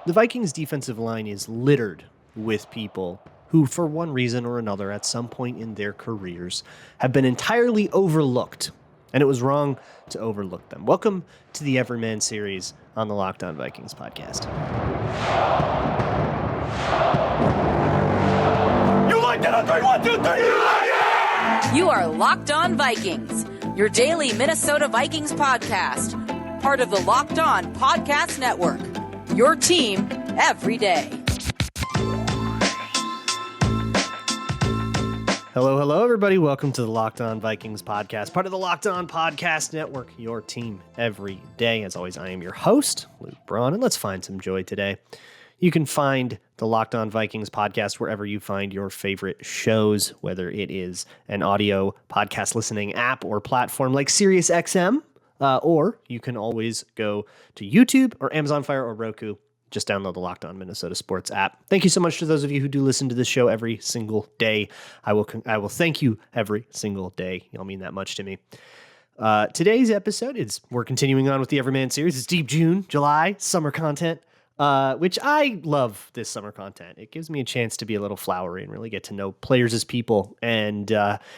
The Vikings defensive line is littered with people who, for one reason or another, at some point in their careers, have been entirely overlooked. And it was wrong to overlook them. Welcome to the Everyman series on the Locked On Vikings podcast. You like that on 3, 1, 2, 3, you like it! You are Locked On Vikings, your daily Minnesota Vikings podcast, part of the Locked On Podcast Network, your team every day. Hello, everybody. Welcome to the Locked On Vikings podcast, part of the Locked On Podcast Network, your team every day. As always, I am your host, Luke Braun, and let's find some joy today. You can find the Locked On Vikings podcast wherever you find your favorite shows, whether it is an audio podcast listening app or platform like SiriusXM, or you can always go to YouTube or Amazon Fire or Roku. Just download the Locked On Minnesota Sports app. Thank you so much to those of you who do listen to this show every single day. I will thank you every single day. Y'all mean that much to me. Today's episode we're continuing on with the Everyman series. It's deep June, July, summer content, which I love this summer content. It gives me a chance to be a little flowery and really get to know players as people. And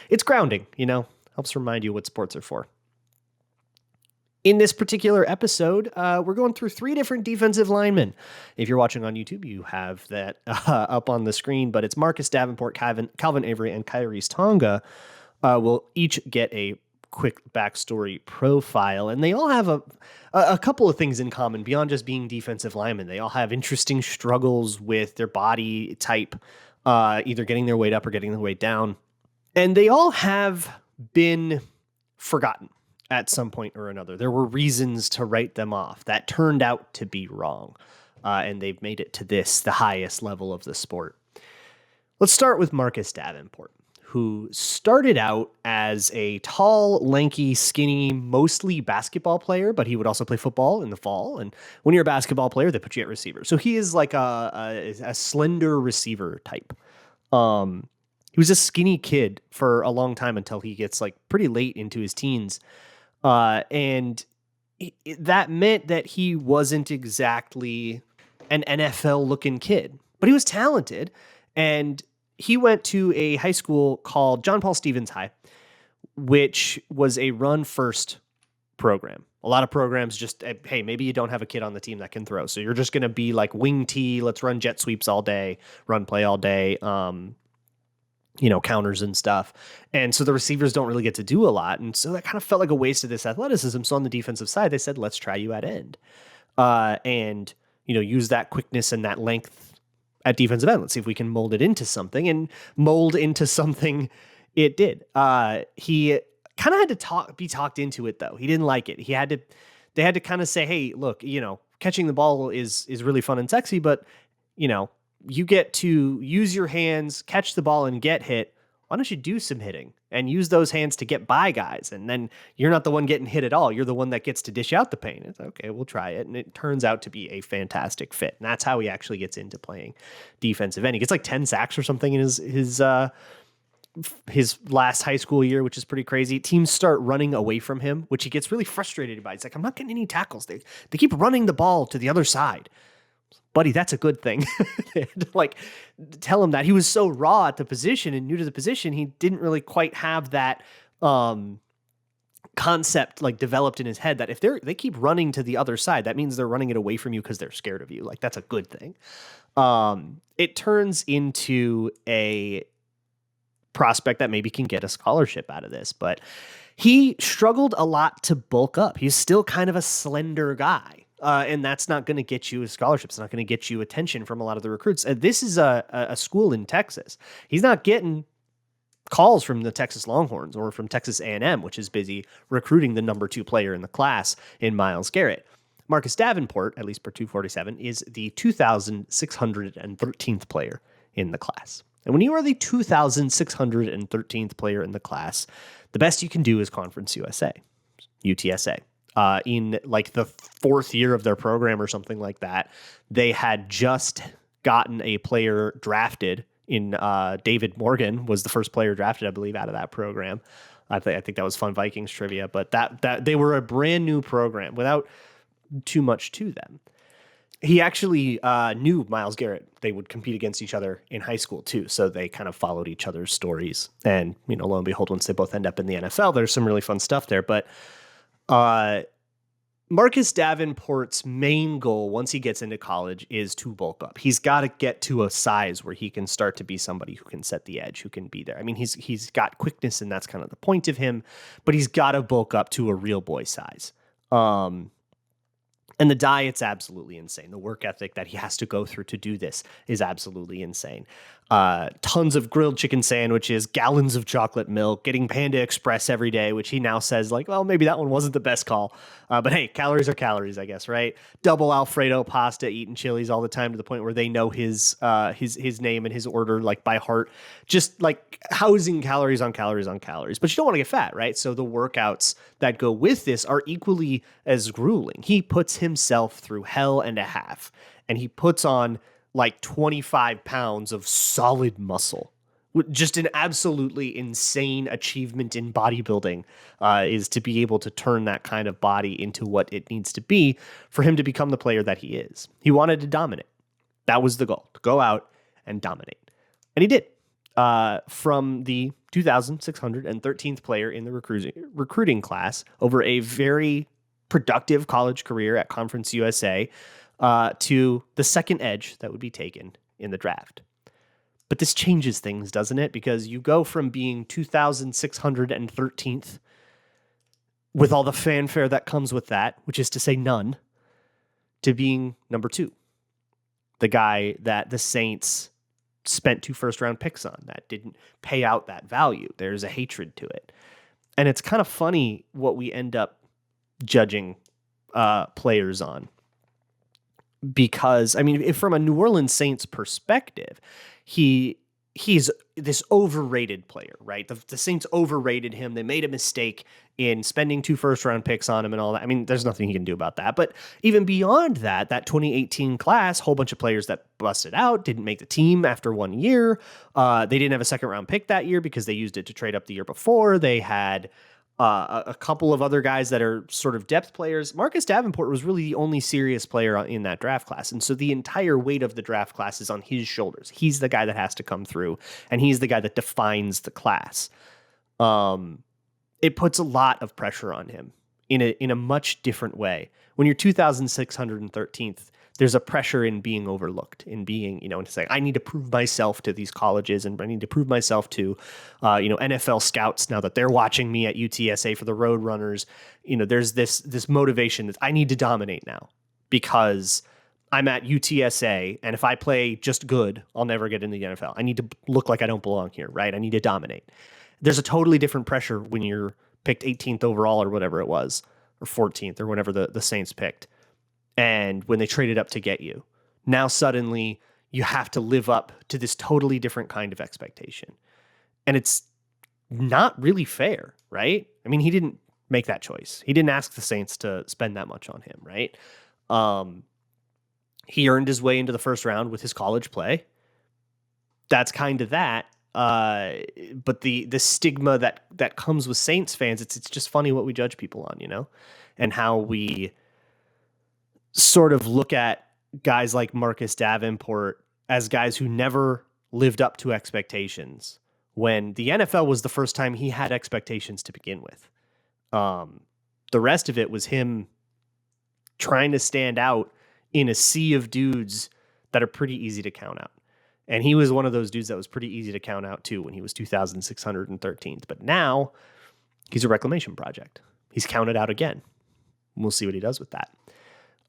it's grounding, helps remind you what sports are for. In this particular episode, we're going through 3 different defensive linemen. If you're watching on YouTube, you have that up on the screen, but it's Marcus Davenport, Calvin Avery, and Kyiris Tonga will each get a quick backstory profile, and they all have a couple of things in common beyond just being defensive linemen. They all have interesting struggles with their body type, either getting their weight up or getting their weight down, and they all have been forgotten at some point or another. There were reasons to write them off that turned out to be wrong, and they've made it to the highest level of the sport. Let's start with Marcus Davenport, who started out as a tall, lanky, skinny, mostly basketball player, but he would also play football in the fall. And when you're a basketball player, they put you at receiver. So he is like a slender receiver type. He was a skinny kid for a long time until he gets like pretty late into his teens. And that meant that he wasn't exactly an NFL looking kid, but he was talented. And he went to a high school called John Paul Stevens High, which was a run first program. A lot of programs just, hey, maybe you don't have a kid on the team that can throw. So you're just going to be like wing T. Let's run jet sweeps all day, run play all day. Counters and stuff. And so the receivers don't really get to do a lot. And so that kind of felt like a waste of this athleticism. So on the defensive side, they said, let's try you at end. And use that quickness and that length at defensive end. Let's see if we can mold it into something, and mold into something it did. He kind of had to be talked into it though. He didn't like it. They had to kind of say, hey, look, catching the ball is really fun and sexy, but you get to use your hands, catch the ball, and get hit. Why don't you do some hitting and use those hands to get by guys? And then you're not the one getting hit at all. You're the one that gets to dish out the pain. It's okay, we'll try it. And it turns out to be a fantastic fit. And that's how he actually gets into playing defensive end. He gets like 10 sacks or something in his last high school year, which is pretty crazy. Teams start running away from him, which he gets really frustrated by. He's like, I'm not getting any tackles. They keep running the ball to the other side. Buddy, that's a good thing. They had to tell him that. He was so raw at the position and new to the position, he didn't really quite have that concept developed in his head that if they keep running to the other side, that means they're running it away from you because they're scared of you. That's a good thing. It turns into a prospect that maybe can get a scholarship out of this, but he struggled a lot to bulk up. He's still kind of a slender guy. And that's not going to get you a scholarship. It's not going to get you attention from a lot of the recruits. This is a school in Texas. He's not getting calls from the Texas Longhorns or from Texas A&M, which is busy recruiting the number 2 player in the class in Myles Garrett. Marcus Davenport, at least per 247, is the 2,613th player in the class. And when you are the 2,613th player in the class, the best you can do is Conference USA, UTSA. In the 4th year of their program or something like that, they had just gotten a player drafted in David Morgan was the first player drafted, I believe, out of that program. I think that was fun Vikings trivia, but that they were a brand new program without too much to them. He actually knew Myles Garrett. They would compete against each other in high school too, so they kind of followed each other's stories. And lo and behold, once they both end up in the NFL, there's some really fun stuff there. But Marcus Davenport's main goal once he gets into college is to bulk up. He's got to get to a size where he can start to be somebody who can set the edge, who can be there. I mean, he's got quickness, and that's kind of the point of him. But he's got to bulk up to a real boy size. And the diet's absolutely insane. The work ethic that he has to go through to do this is absolutely insane. Tons of grilled chicken sandwiches, gallons of chocolate milk, getting Panda Express every day, which he now says like, well, maybe that one wasn't the best call. But hey, calories are calories, I guess, right? Double Alfredo pasta, eating Chili's all the time to the point where they know his name and his order like by heart. Just like housing calories on calories on calories. But you don't want to get fat, right? So the workouts that go with this are equally as grueling. He puts himself through hell and a half, and he puts on like 25 pounds of solid muscle. Just an absolutely insane achievement in bodybuilding is to be able to turn that kind of body into what it needs to be for him to become the player that he is. He wanted to dominate. That was the goal, to go out and dominate. And he did. From the 2,613th player in the recruiting class over a very productive college career at Conference USA to the second edge that would be taken in the draft. But this changes things, doesn't it? Because you go from being 2,613th with all the fanfare that comes with that, which is to say none, to being number 2. The guy that the Saints spent 2 first-round picks on that didn't pay out that value. There's a hatred to it. And it's kind of funny what we end up judging players on. Because, I mean, if from a New Orleans Saints perspective, he's this overrated player, right? The Saints overrated him. They made a mistake in spending 2 first-round picks on him and all that. I mean, there's nothing he can do about that. But even beyond that 2018 class, whole bunch of players that busted out, didn't make the team after 1 year. They didn't have a second-round pick that year because they used it to trade up the year before. They had a couple of other guys that are sort of depth players. Marcus Davenport was really the only serious player in that draft class. And so the entire weight of the draft class is on his shoulders. He's the guy that has to come through, and he's the guy that defines the class. It puts a lot of pressure on him in a much different way. When you're 2,613th, there's a pressure in being overlooked, in being, and saying, I need to prove myself to these colleges, and I need to prove myself to, NFL scouts now that they're watching me at UTSA for the Roadrunners. There's this motivation that I need to dominate now because I'm at UTSA, and if I play just good, I'll never get in the NFL. I need to look like I don't belong here, right? I need to dominate. There's a totally different pressure when you're picked 18th overall or whatever it was, or 14th or whatever the Saints picked. And when they traded up to get you, now suddenly you have to live up to this totally different kind of expectation. And it's not really fair, right? I mean, he didn't make that choice. He didn't ask the Saints to spend that much on him, right? He earned his way into the first round with his college play. That's kind of that. But the stigma that comes with Saints fans, it's just funny what we judge people on, and how we sort of look at guys like Marcus Davenport as guys who never lived up to expectations when the NFL was the first time he had expectations to begin with. The rest of it was him trying to stand out in a sea of dudes that are pretty easy to count out. And he was one of those dudes that was pretty easy to count out too when he was 2,613th. But now he's a reclamation project. He's counted out again. We'll see what he does with that.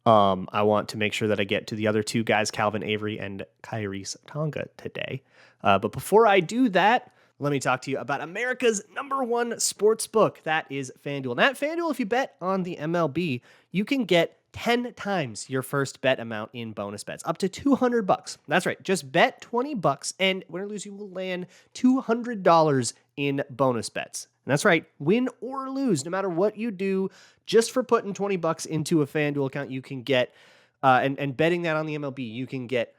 I want to make sure that I get to the other 2 guys, Calvin Avery and Kyiris Tonga today. But before I do that, let me talk to you about America's #1 sports book. That is FanDuel. And at FanDuel, if you bet on the MLB, you can get 10 times your first bet amount in bonus bets, up to $200. That's right. Just bet $20, and win or lose, you will land $200 in bonus bets. And that's right. Win or lose, no matter what you do, just for putting $20 into a FanDuel account, you can get, and betting that on the MLB, you can get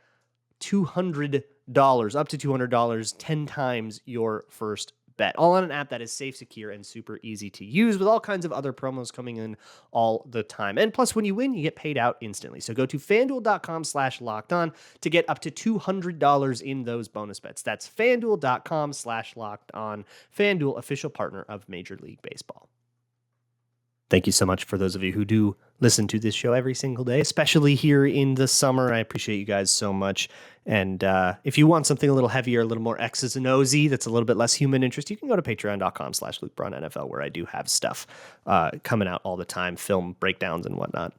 $200, up to $200, 10 times your first bet, all on an app that is safe, secure, and super easy to use with all kinds of other promos coming in all the time. And plus, when you win, you get paid out instantly. So go to FanDuel.com/lockedon to get up to $200 in those bonus bets. That's FanDuel.com/lockedon. FanDuel, official partner of Major League Baseball. Thank you so much for those of you who do listen to this show every single day, especially here in the summer. I appreciate you guys so much. And if you want something a little heavier, a little more X's and O's that's a little bit less human interest, you can go to patreon.com/LukeBraunNFL, where I do have stuff coming out all the time, film breakdowns and whatnot.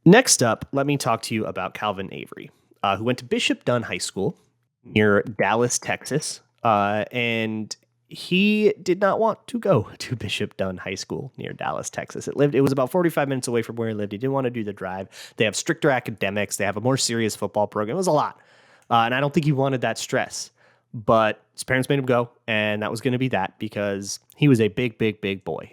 Next up, let me talk to you about Calvin Avery, who went to Bishop Dunn High School near Dallas, Texas. And he did not want to go to Bishop Dunn High School near Dallas, Texas. It was about 45 minutes away from where he lived. He didn't want to do the drive. They have stricter academics. They have a more serious football program. It was a lot. And I don't think he wanted that stress. But his parents made him go, and that was going to be that because he was a big, big, big boy.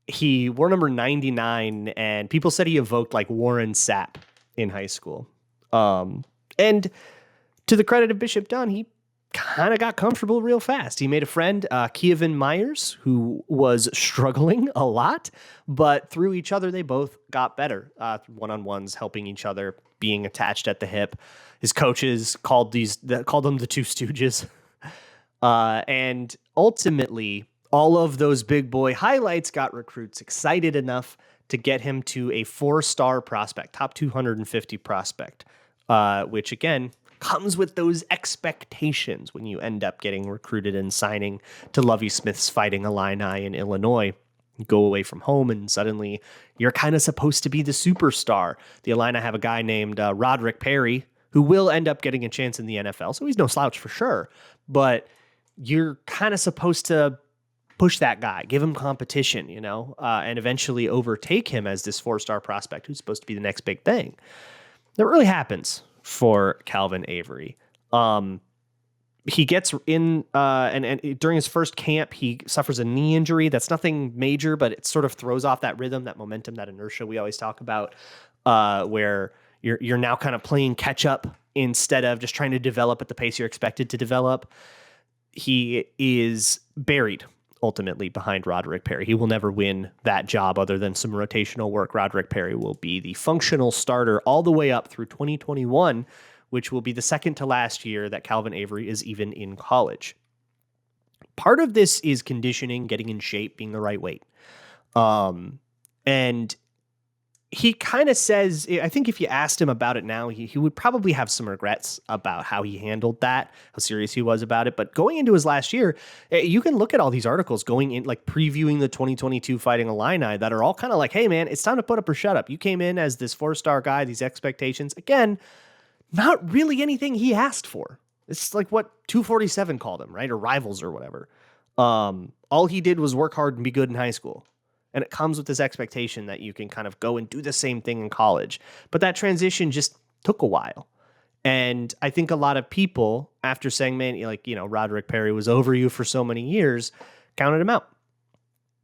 He wore number 99, and people said he evoked like Warren Sapp in high school. And to the credit of Bishop Dunn, he kind of got comfortable real fast. He made a friend, Kevin Myers, who was struggling a lot, but through each other, they both got better. One-on-ones, helping each other, being attached at the hip. His coaches called them the Two Stooges. And ultimately, all of those big boy highlights got recruits excited enough to get him to a 4-star prospect, top 250 prospect, which again comes with those expectations when you end up getting recruited and signing to Lovie Smith's Fighting Illini in Illinois. You go away from home and suddenly you're kind of supposed to be the superstar. The Illini have a guy named Roderick Perry who will end up getting a chance in the NFL, so he's no slouch for sure, but you're kind of supposed to push that guy, give him competition, and eventually overtake him as this 4-star prospect who's supposed to be the next big thing. That really happens for Calvin Avery. He gets in, and during his first camp, he suffers a knee injury. That's nothing major, but it sort of throws off that rhythm, that momentum, that inertia we always talk about, where you're now kind of playing catch up instead of just trying to develop at the pace you're expected to develop. He is buried ultimately behind Roderick Perry. He will never win that job other than some rotational work. Roderick Perry will be the functional starter all the way up through 2021, which will be the second to last year that Calvin Avery is even in college. Part of this is conditioning, getting in shape, being the right weight. And he kind of says, I think if you asked him about it now, he would probably have some regrets about how he handled that, how serious he was about it. But going into his last year, you can look at all these articles going in, like previewing the 2022 Fighting Illini that are all kind of like, hey man, it's time to put up or shut up. You came in as this 4-star guy, these expectations. Again, not really anything he asked for. It's like what 247 called him, right? Or Rivals or whatever. All he did was work hard and be good in high school. And it comes with this expectation that you can kind of go and do the same thing in college. But that transition just took a while. And I think a lot of people, after saying, man, Roderick Perry was over you for so many years, counted him out.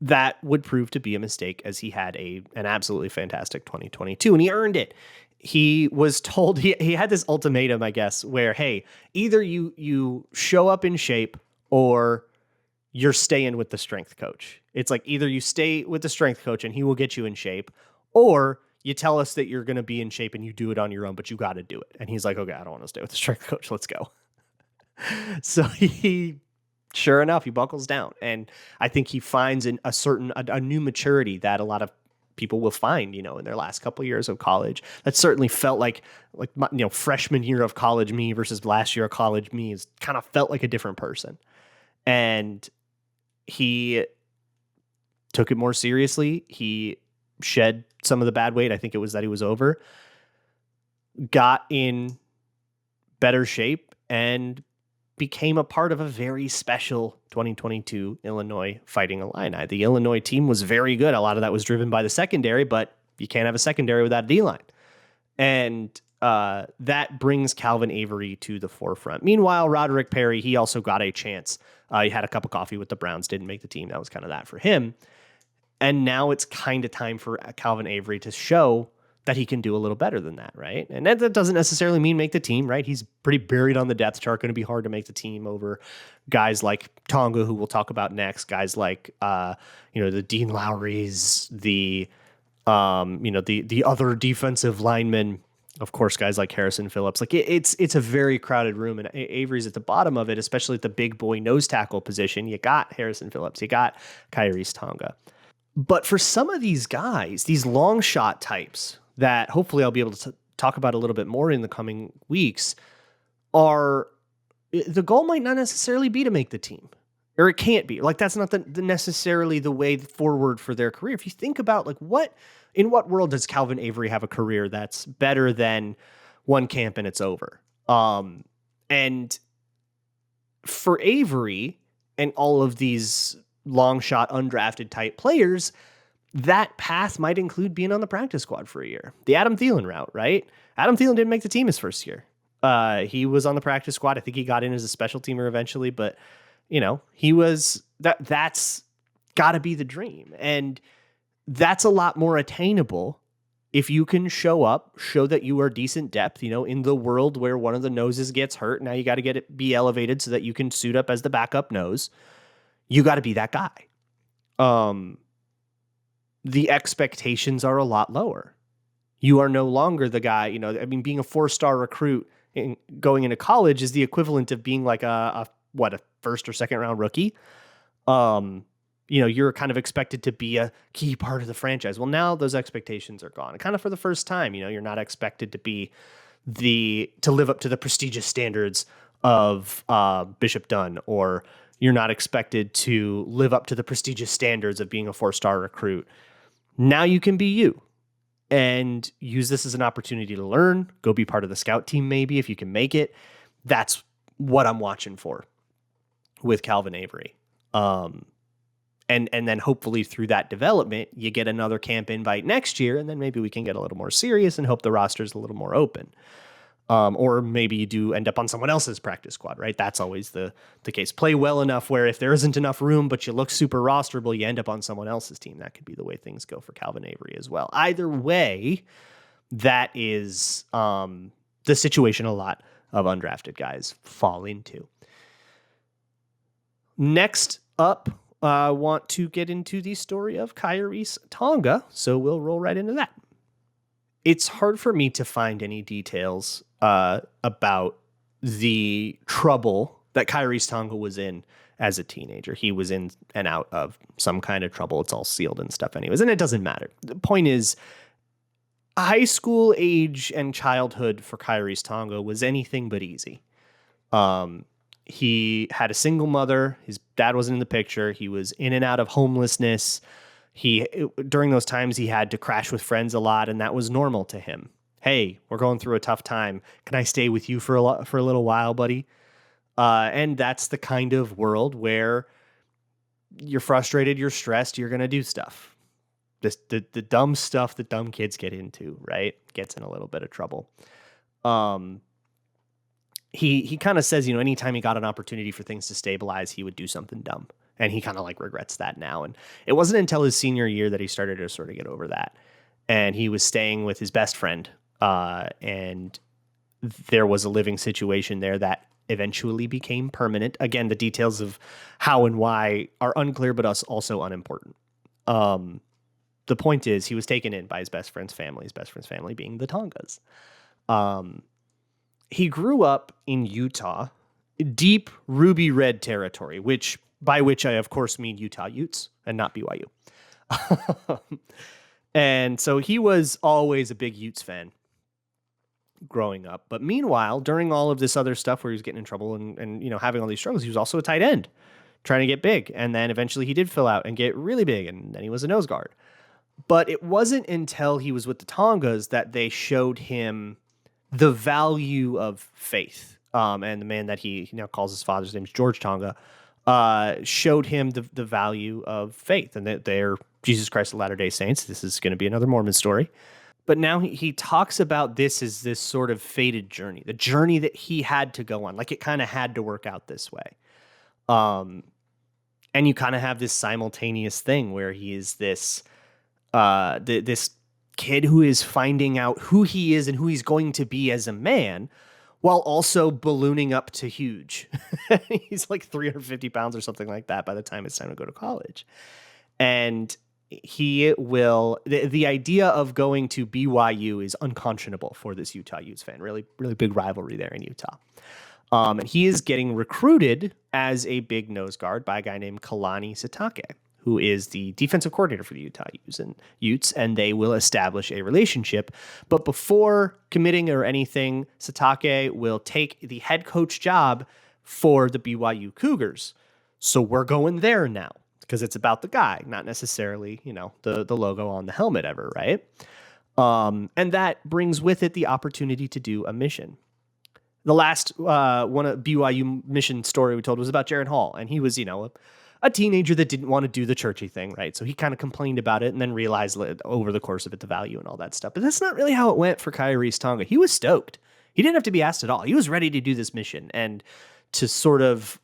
That would prove to be a mistake, as he had an absolutely fantastic 2022, and he earned it. He was told, he had this ultimatum, I guess, where, hey, either you show up in shape or you're staying with the strength coach. It's like either you stay with the strength coach and he will get you in shape, or you tell us that you're going to be in shape and you do it on your own, but you got to do it. And he's like, okay, I don't want to stay with the strength coach. Let's go. So sure enough, he buckles down. And I think he finds a new maturity that a lot of people will find, in their last couple of years of college. That certainly felt like freshman year of college me versus last year of college me is kind of felt like a different person. And he took it more seriously. He shed some of the bad weight. I think it was that he was over, got in better shape, and became a part of a very special 2022 Illinois Fighting Illini. The Illinois team was very good. A lot of that was driven by the secondary, but you can't have a secondary without a D-line. And that brings Calvin Avery to the forefront. Meanwhile, Roderick Perry, he also got a chance. He had a cup of coffee with the Browns, didn't make the team. That was kind of that for him. And now it's kind of time for Calvin Avery to show that he can do a little better than that, right? And that doesn't necessarily mean make the team, right? He's pretty buried on the depth chart, going to be hard to make the team over guys like Tonga, who we'll talk about next, guys like, the Dean Lowrys, the other defensive linemen, of course, guys like Harrison Phillips. Like it's a very crowded room, and Avery's at the bottom of it, especially at the big boy nose tackle position. You got Harrison Phillips, you got Kyiris Tonga. But for some of these guys, these long shot types that hopefully I'll be able to talk about a little bit more in the coming weeks, the goal might not necessarily be to make the team, or it can't be. Like that's not necessarily the way forward for their career. If you think about like in what world does Calvin Avery have a career that's better than one camp and it's over? And for Avery and all of these long shot undrafted type players, that path might include being on the practice squad for a year. The Adam Thielen route, right? Adam Thielen didn't make the team his first year. He was on the practice squad. I think he got in as a special teamer eventually, but he was that's got to be the dream. And that's a lot more attainable if you can show up, show that you are decent depth, in the world where one of the noses gets hurt. Now you got to be elevated so that you can suit up as the backup nose. You got to be that guy. The expectations are a lot lower. You are no longer the guy, being a 4-star recruit going into college is the equivalent of being like a first or second round rookie. You're kind of expected to be a key part of the franchise. Well, now those expectations are gone. And kind of for the first time, you're not expected to live up to the prestigious standards of Bishop Dunn, or you're not expected to live up to the prestigious standards of being a 4-star recruit. Now you can be you and use this as an opportunity to learn, go be part of the scout team maybe if you can make it. That's what I'm watching for with Calvin Avery. And then hopefully through that development, you get another camp invite next year, and then maybe we can get a little more serious and hope the roster's a little more open. Or maybe you do end up on someone else's practice squad, right? That's always the case. Play well enough where if there isn't enough room, but you look super rosterable, you end up on someone else's team. That could be the way things go for Calvin Avery as well. Either way, that is the situation a lot of undrafted guys fall into. Next up, I want to get into the story of Kyiris Tonga, so we'll roll right into that. It's hard for me to find any details about the trouble that Kyiris Tonga was in as a teenager. He was in and out of some kind of trouble. It's all sealed and stuff anyways, and it doesn't matter. The point is, high school age and childhood for Kyiris Tonga was anything but easy. He had a single mother. His dad wasn't in the picture. He was in and out of homelessness. During those times, he had to crash with friends a lot, and that was normal to him. Hey, we're going through a tough time. Can I stay with you for a little while, buddy? And that's the kind of world where you're frustrated, you're stressed, you're going to do stuff. The dumb stuff that dumb kids get into, right? Gets in a little bit of trouble. He kind of says, anytime he got an opportunity for things to stabilize, he would do something dumb. And he kind of regrets that now. And it wasn't until his senior year that he started to sort of get over that. And he was staying with his best friend. And there was a living situation there that eventually became permanent. Again, the details of how and why are unclear, but also unimportant. The point is, he was taken in by his best friend's family being the Tongas. He grew up in Utah, deep ruby red territory, by which I, of course, mean Utah Utes and not BYU. And so he was always a big Utes fan growing up. But meanwhile, during all of this other stuff where he was getting in trouble and having all these struggles, he was also a tight end trying to get big. And then eventually he did fill out and get really big, and then he was a nose guard. But it wasn't until he was with the Tongas that they showed him the value of faith. And the man that he now calls his father's name is George Tonga, showed him the value of faith, and that they're Jesus Christ of Latter-day Saints. This is going to be another Mormon story. But now he talks about this as this sort of fated journey, the journey that he had to go on. Like it kind of had to work out this way. And you kind of have this simultaneous thing where he is this kid who is finding out who he is and who he's going to be as a man, while also ballooning up to huge. He's like 350 pounds or something like that by the time it's time to go to college. And he will, the idea of going to BYU is unconscionable for this Utah Utes fan. Really, really big rivalry there in Utah. And he is getting recruited as a big nose guard by a guy named Kalani Sitake, who is the defensive coordinator for the Utah Utes, and they will establish a relationship. But before committing or anything, Sitake will take the head coach job for the BYU Cougars. So we're going there now because it's about the guy, not necessarily, the logo on the helmet ever, right? And that brings with it the opportunity to do a mission. The last one of BYU mission story we told was about Jaron Hall, and he was, a teenager that didn't want to do the churchy thing, right? So he kind of complained about it and then realized over the course of it the value and all that stuff. But that's not really how it went for Kyiris Tonga. He was stoked. He didn't have to be asked at all. He was ready to do this mission and to sort of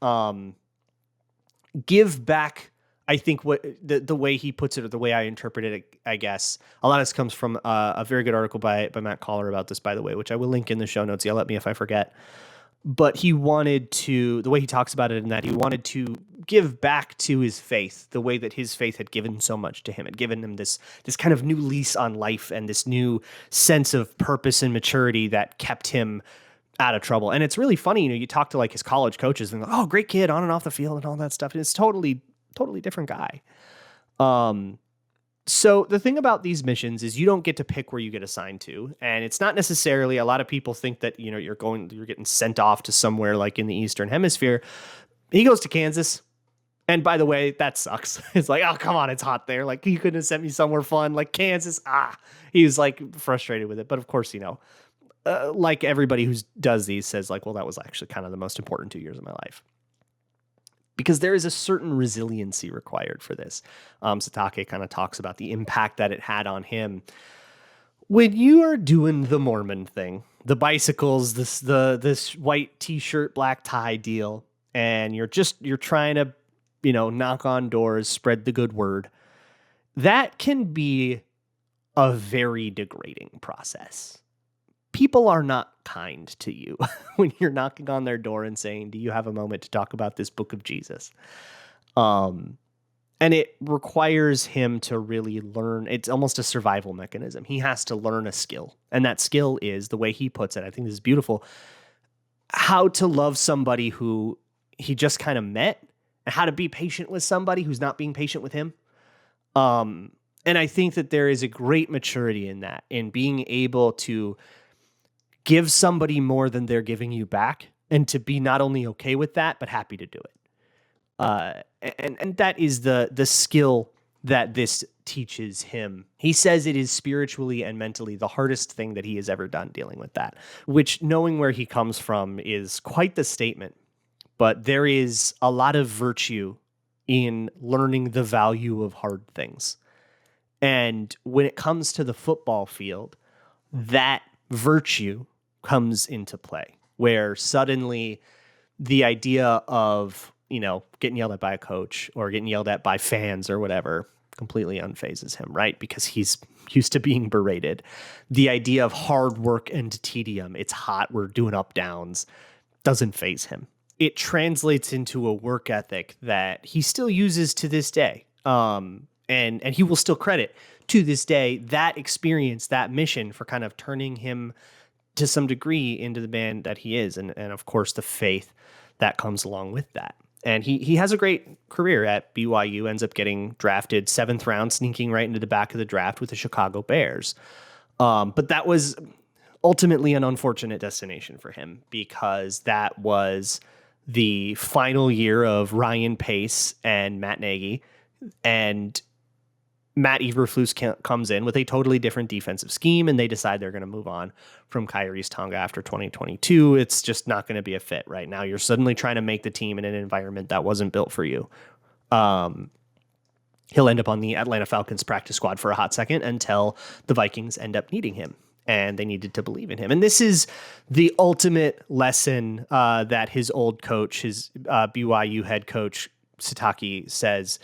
give back. I think what the way he puts it, or the way I interpret it, I guess, a lot of this comes from a very good article by Matt Collar about this, by the way, which I will link in the show notes. Yell at me if I forget. But he wanted to, the way he talks about it in that, he wanted to give back to his faith, the way that his faith had given so much to him, had given him this kind of new lease on life and this new sense of purpose and maturity that kept him out of trouble. And it's really funny, you talk to like his college coaches and oh, great kid on and off the field and all that stuff. And it's totally different guy. So the thing about these missions is you don't get to pick where you get assigned to. And it's not necessarily, a lot of people think that, you're getting sent off to somewhere like in the Eastern Hemisphere. He goes to Kansas. And by the way, that sucks. It's like, oh, come on, it's hot there. Like, you couldn't have sent me somewhere fun like Kansas. He was like frustrated with it. But of course, like everybody who does these says like, well, that was actually kind of the most important 2 years of my life. Because there is a certain resiliency required for this. Sitake kind of talks about the impact that it had on him. When you are doing the Mormon thing, the bicycles, this white t-shirt, black tie deal, and you're trying to, knock on doors, spread the good word, that can be a very degrading process. People are not kind to you when you're knocking on their door and saying, do you have a moment to talk about this book of Jesus? And it requires him to really learn. It's almost a survival mechanism. He has to learn a skill. And that skill is, the way he puts it, I think this is beautiful, how to love somebody who he just kind of met, and how to be patient with somebody who's not being patient with him. And I think that there is a great maturity in that, in being able to give somebody more than they're giving you back, and to be not only okay with that, but happy to do it. And that is the skill that this teaches him. He says it is spiritually and mentally the hardest thing that he has ever done, dealing with that, which, knowing where he comes from, is quite the statement. But there is a lot of virtue in learning the value of hard things. And when it comes to the football field, that virtue comes into play, where suddenly the idea of, getting yelled at by a coach or getting yelled at by fans or whatever completely unfazes him, right? Because he's used to being berated. The idea of hard work and tedium, it's hot, we're doing up downs, doesn't faze him. It translates into a work ethic that he still uses to this day. And he will still credit to this day that experience, that mission, for kind of turning him to some degree into the man that he is. And of course, the faith that comes along with that. And he has a great career at BYU, ends up getting drafted 7th round, sneaking right into the back of the draft with the Chicago Bears. But that was ultimately an unfortunate destination for him, because that was the final year of Ryan Pace and Matt Nagy, and Matt Eberflus comes in with a totally different defensive scheme, and they decide they're going to move on from Kyiris Tonga after 2022. It's just not going to be a fit right now. You're suddenly trying to make the team in an environment that wasn't built for you. He'll end up on the Atlanta Falcons practice squad for a hot second until the Vikings end up needing him, and they needed to believe in him. And this is the ultimate lesson that his old coach, his BYU head coach, Sitake, says,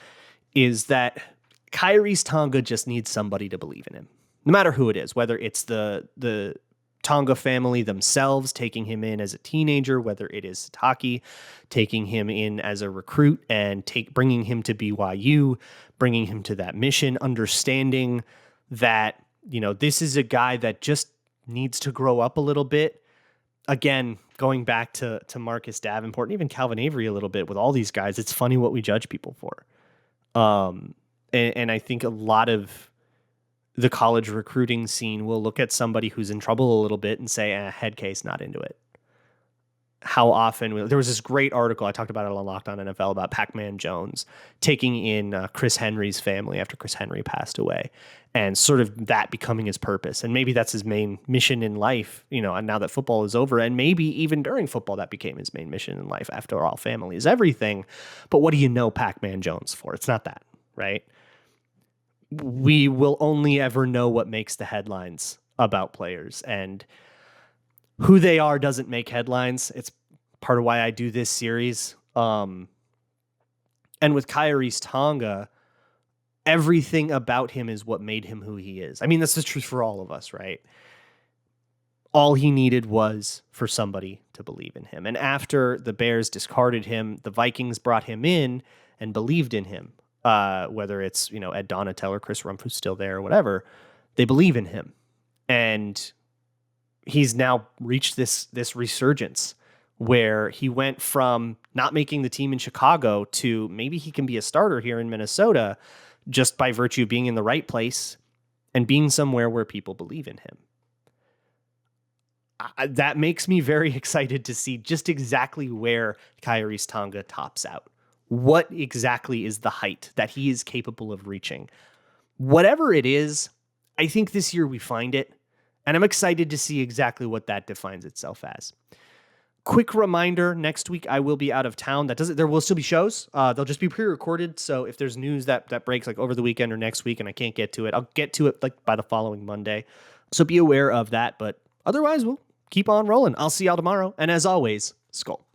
is that Kyiris Tonga just needs somebody to believe in him. no matter who it is, whether it's the Tonga family themselves taking him in as a teenager, whether it is Sataki taking him in as a recruit and bringing him to BYU, bringing him to that mission, understanding that, this is a guy that just needs to grow up a little bit. Again, going back to Marcus Davenport and even Calvin Avery a little bit with all these guys, it's funny what we judge people for. And I think a lot of the college recruiting scene will look at somebody who's in trouble a little bit and say, head case, not into it. How often there was this great article, I talked about it on Locked On NFL, about Pac-Man Jones taking in Chris Henry's family after Chris Henry passed away, and sort of that becoming his purpose. And maybe that's his main mission in life, and now that football is over, and maybe even during football, that became his main mission in life. After all, family is everything. But what do you know Pac-Man Jones for? It's not that, right? We will only ever know what makes the headlines about players, and who they are doesn't make headlines. It's part of why I do this series. And with Kyiris Tonga, everything about him is what made him who he is. I mean, that's the truth for all of us, right? All he needed was for somebody to believe in him. And after the Bears discarded him, the Vikings brought him in and believed in him. Whether it's, Ed Donatel or Chris Rumpf, who's still there or whatever, they believe in him. And he's now reached this resurgence where he went from not making the team in Chicago to maybe he can be a starter here in Minnesota just by virtue of being in the right place and being somewhere where people believe in him. That makes me very excited to see just exactly where Kyiris Tonga tops out. What exactly is the height that he is capable of reaching? Whatever it is, I think this year we find it, and I'm excited to see exactly what that defines itself as. Quick reminder, next week I will be out of town. There will still be shows. They'll just be pre-recorded, so if there's news that breaks like over the weekend or next week and I can't get to it, I'll get to it like by the following Monday. So be aware of that, but otherwise we'll keep on rolling. I'll see y'all tomorrow, and as always, Skull.